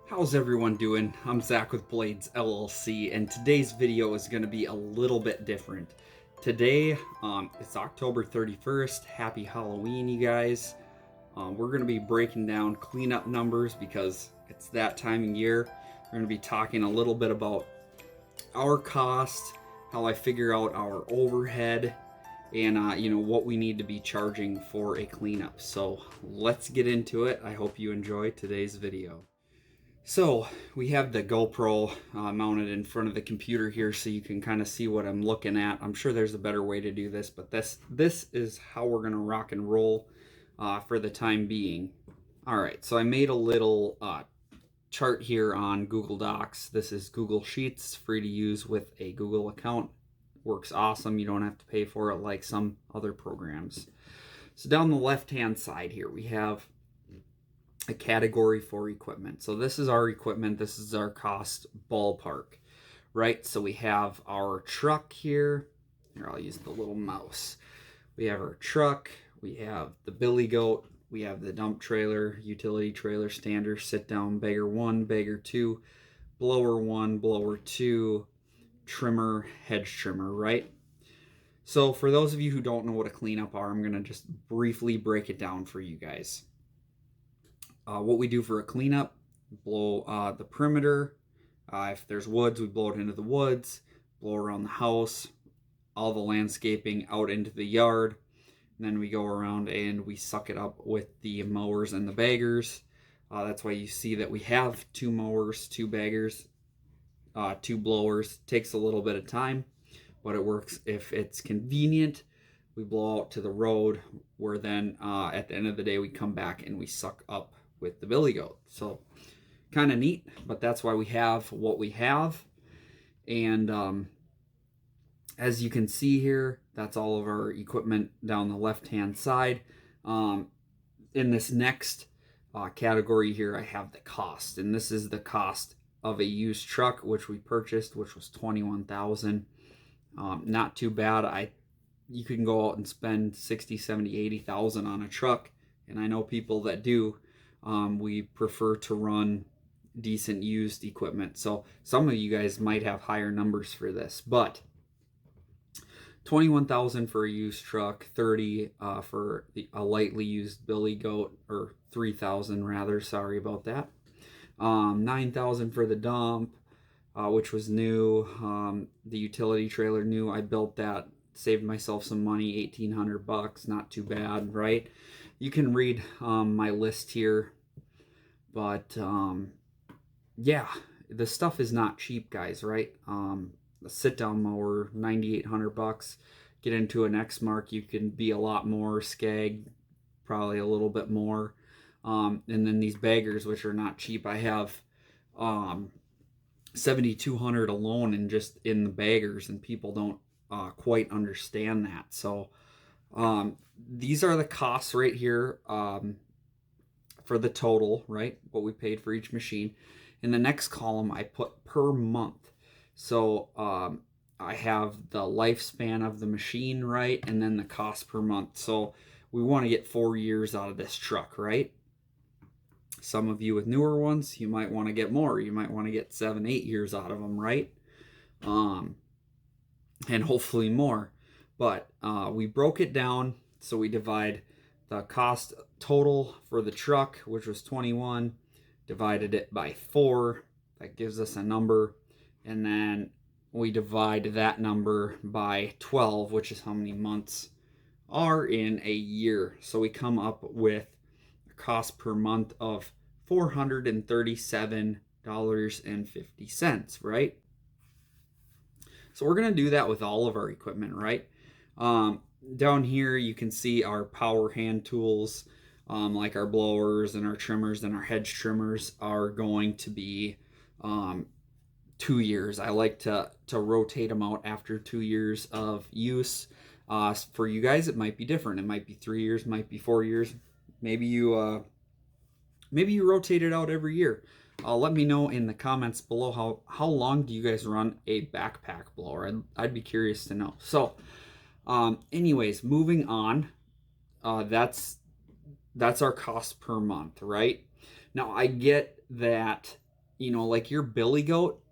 How's everyone doing? I'm Zach with Blades LLC, and today's video is going to be a little bit different. Today, it's October 31st. Happy Halloween, you guys. We're going to be breaking down cleanup numbers because it's that time of year. We're going to be talking a little bit about our cost, how I figure out our overhead, and what we need to be charging for a cleanup. So let's get into it. I hope you enjoy today's video. So we have the GoPro mounted in front of the computer here so you can kind of see what I'm looking at. I'm sure there's a better way to do this, but this is how we're going to rock and roll for the time being. All right, so I made a little chart here on Google Docs. This is Google Sheets, free to use with a Google account. Works awesome. You don't have to pay for it like some other programs. So down the left-hand side here, we have a category for equipment. So this is our equipment. This is our cost ballpark, right? So we have our truck here. Here, I'll use the little mouse. We have our truck. We have the billy goat. We have the dump trailer, utility trailer, standard, sit down, bagger 1, bagger 2, blower 1, blower 2, trimmer, hedge trimmer, right? So for those of you who don't know what a cleanup are, I'm going to just briefly break it down for you guys. What we do for a cleanup, blow the perimeter. If there's woods, we blow it into the woods, blow around the house, all the landscaping out into the yard. And then we go around and we suck it up with the mowers and the baggers. That's why you see that we have 2 mowers, 2 baggers, 2 blowers. Takes a little bit of time, but it works if it's convenient. We blow out to the road, where then at the end of the day we come back and we suck up with the billy goat. So kind of neat, but that's why we have what we have. And as you can see here, that's all of our equipment down the left hand side. In this next category here, I have the cost, and this is the cost of a used truck which we purchased, which was $21,000. Not too bad. You can go out and spend 60, 70, 80,000 on a truck, and I know people that do. We prefer to run decent used equipment. So some of you guys might have higher numbers for this, but 21,000 for a used truck, 30 for a lightly used billy goat, or 3,000 rather. Sorry about that. 9,000 for the dump, which was new. The utility trailer new. I built that, saved myself some money, $1,800. Not too bad, right? You can read my list here, but yeah, the stuff is not cheap, guys, right? A sit-down mower, $9,800. Get into an X-Mark, you can be a lot more. Skag, probably a little bit more. And then these baggers, which are not cheap. I have $7,200 alone in the baggers, and people don't quite understand that. So these are the costs right here for the total, right? What we paid for each machine. In the next column, I put per month. So I have the lifespan of the machine, right? And then the cost per month. So we want to get 4 years out of this truck, right? Some of you with newer ones, you might want to get more. You might want to get 7, 8 years out of them, right? And hopefully more. But we broke it down. So we divide the cost total for the truck, which was 21, divided it by 4. That gives us a number. And then we divide that number by 12, which is how many months are in a year. So we come up with a cost per month of $437.50, right? So we're going to do that with all of our equipment, right? Down here, you can see our power hand tools, like our blowers and our trimmers and our hedge trimmers are going to be 2 years. I like to rotate them out after 2 years of use. For you guys, it might be different. It might be 3 years, might be 4 years. Maybe you rotate it out every year. Let me know in the comments below how long do you guys run a backpack blower? I'd be curious to know. So anyways, moving on. That's our cost per month, right? Now I get that you know, like your billy goat,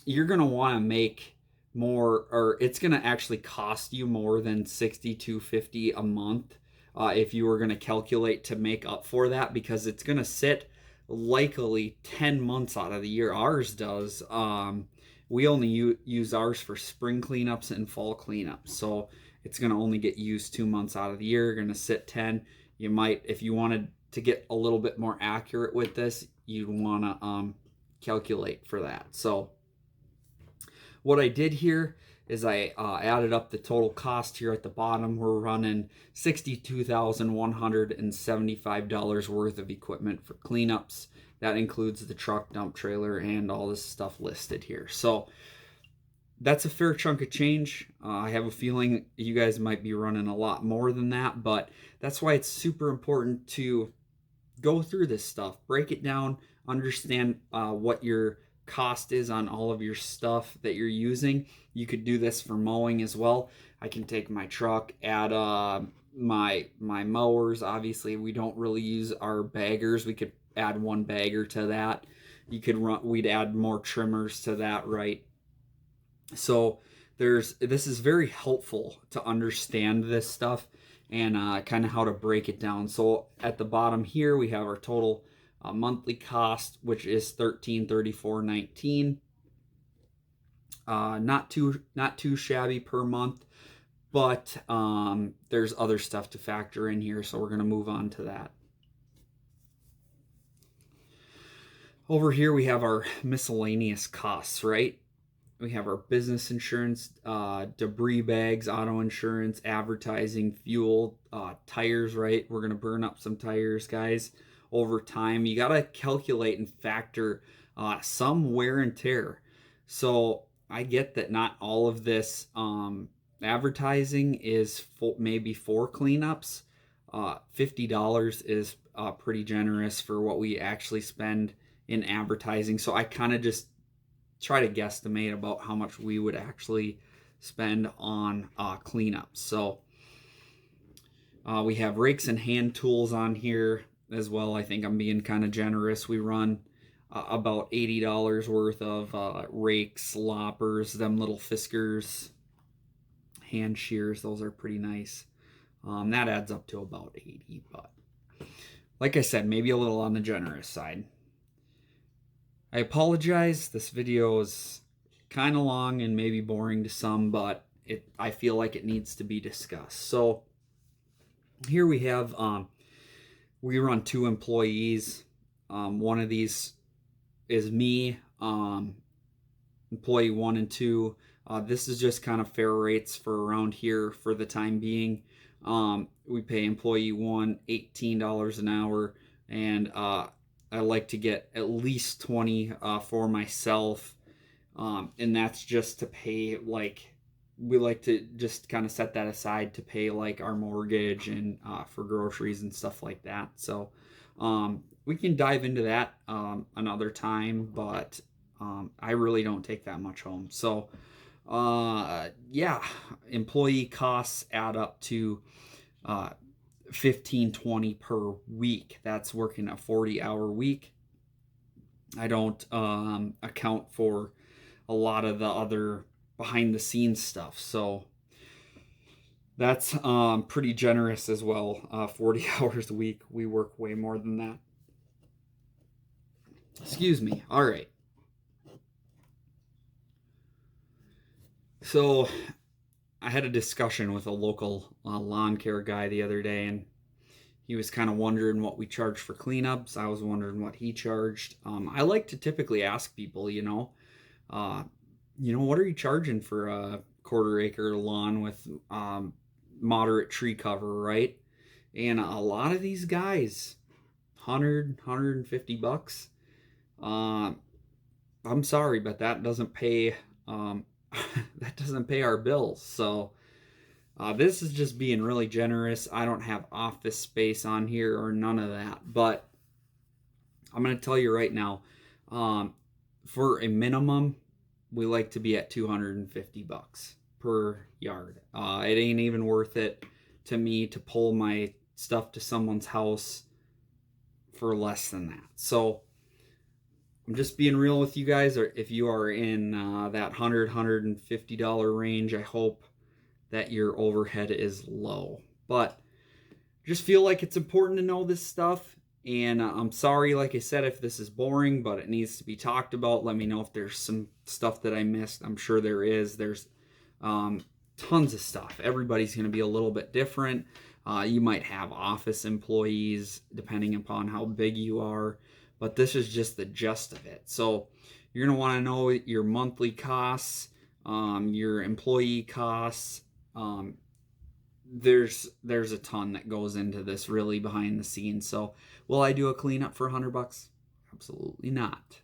you're going to want to make more, or it's going to actually cost you more than 62.50 a month if you were going to calculate to make up for that, because it's going to sit likely 10 months out of the year. Ours does. We only use ours for spring cleanups and fall cleanups, so it's going to only get used 2 months out of the year. You're going to sit 10. You might, if you wanted to get a little bit more accurate with this, you'd want to calculate for that. So what I did here is I added up the total cost here at the bottom. We're running $62,175 worth of equipment for cleanups. That includes the truck, dump trailer, and all this stuff listed here. So that's a fair chunk of change. I have a feeling you guys might be running a lot more than that, but that's why it's super important to go through this stuff, break it down, understand what your cost is on all of your stuff that you're using. You could do this for mowing as well. I can take my truck, add my mowers. Obviously, we don't really use our baggers. We could add one bagger to that. You could we'd add more trimmers to that, right? So this is very helpful to understand this stuff and kind of how to break it down. So at the bottom here we have our total monthly cost, which is $1334.19. Not too shabby per month, but there's other stuff to factor in here, so we're going to move on to that. Over here we have our miscellaneous costs, right? We have our business insurance, debris bags, auto insurance, advertising, fuel, tires, right? We're going to burn up some tires, guys, over time. You got to calculate and factor some wear and tear. So I get that not all of this advertising is maybe for cleanups. $50 is pretty generous for what we actually spend in advertising. So I kind of just try to guesstimate about how much we would actually spend on cleanups. So we have rakes and hand tools on here as well. I think I'm being kind of generous. We run about $80 worth of rakes, loppers, them little fiskers, hand shears. Those are pretty nice. That adds up to about 80, but like I said, maybe a little on the generous side. I apologize, this video is kind of long and maybe boring to some, but I feel like it needs to be discussed. So here we have, we run 2 employees. One of these is me, employee 1 and 2. This is just kind of fair rates for around here for the time being. We pay employee 1 $18 an hour, and I like to get at least 20 for myself, and that's just to pay, like, we like to just kind of set that aside to pay like our mortgage and for groceries and stuff like that. So we can dive into that another time, but I really don't take that much home. So yeah, employee costs add up to $15.20 per week. That's working a 40-hour week. I don't account for a lot of the other behind the scenes stuff, so that's pretty generous as well. 40 hours a week. We work way more than that. Excuse me. All right. So I had a discussion with a local lawn care guy the other day, and he was kind of wondering what we charge for cleanups. I was wondering what he charged. I like to typically ask people, what are you charging for a quarter-acre lawn with moderate tree cover, right? And a lot of these guys, 150 bucks. I'm sorry, but that doesn't pay. That doesn't pay our bills. So this is just being really generous. I don't have office space on here or none of that, but I'm going to tell you right now, for a minimum, we like to be at 250 bucks per yard. It ain't even worth it to me to pull my stuff to someone's house for less than that. So I'm just being real with you guys. Or if you are in that $150 range, I hope that your overhead is low. But just feel like it's important to know this stuff. And I'm sorry, like I said, if this is boring, but it needs to be talked about. Let me know if there's some stuff that I missed. I'm sure there is. There's tons of stuff. Everybody's going to be a little bit different. You might have office employees, depending upon how big you are. But this is just the gist of it. So you're going to want to know your monthly costs, your employee costs. There's a ton that goes into this really behind the scenes. So will I do a cleanup for $100? Absolutely not.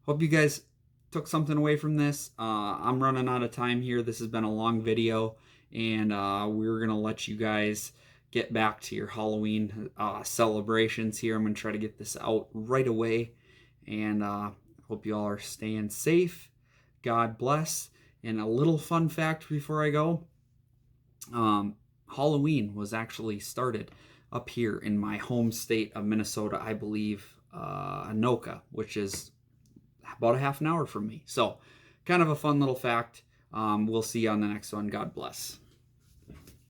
Hope you guys took something away from this. I'm running out of time here. This has been a long video, and we're gonna let you guys get back to your Halloween celebrations here. I'm gonna try to get this out right away, and hope you all are staying safe. God bless. And a little fun fact before I go. Halloween was actually started up here in my home state of Minnesota, I believe, Anoka, which is about a half an hour from me. So kind of a fun little fact. We'll see you on the next one. God bless.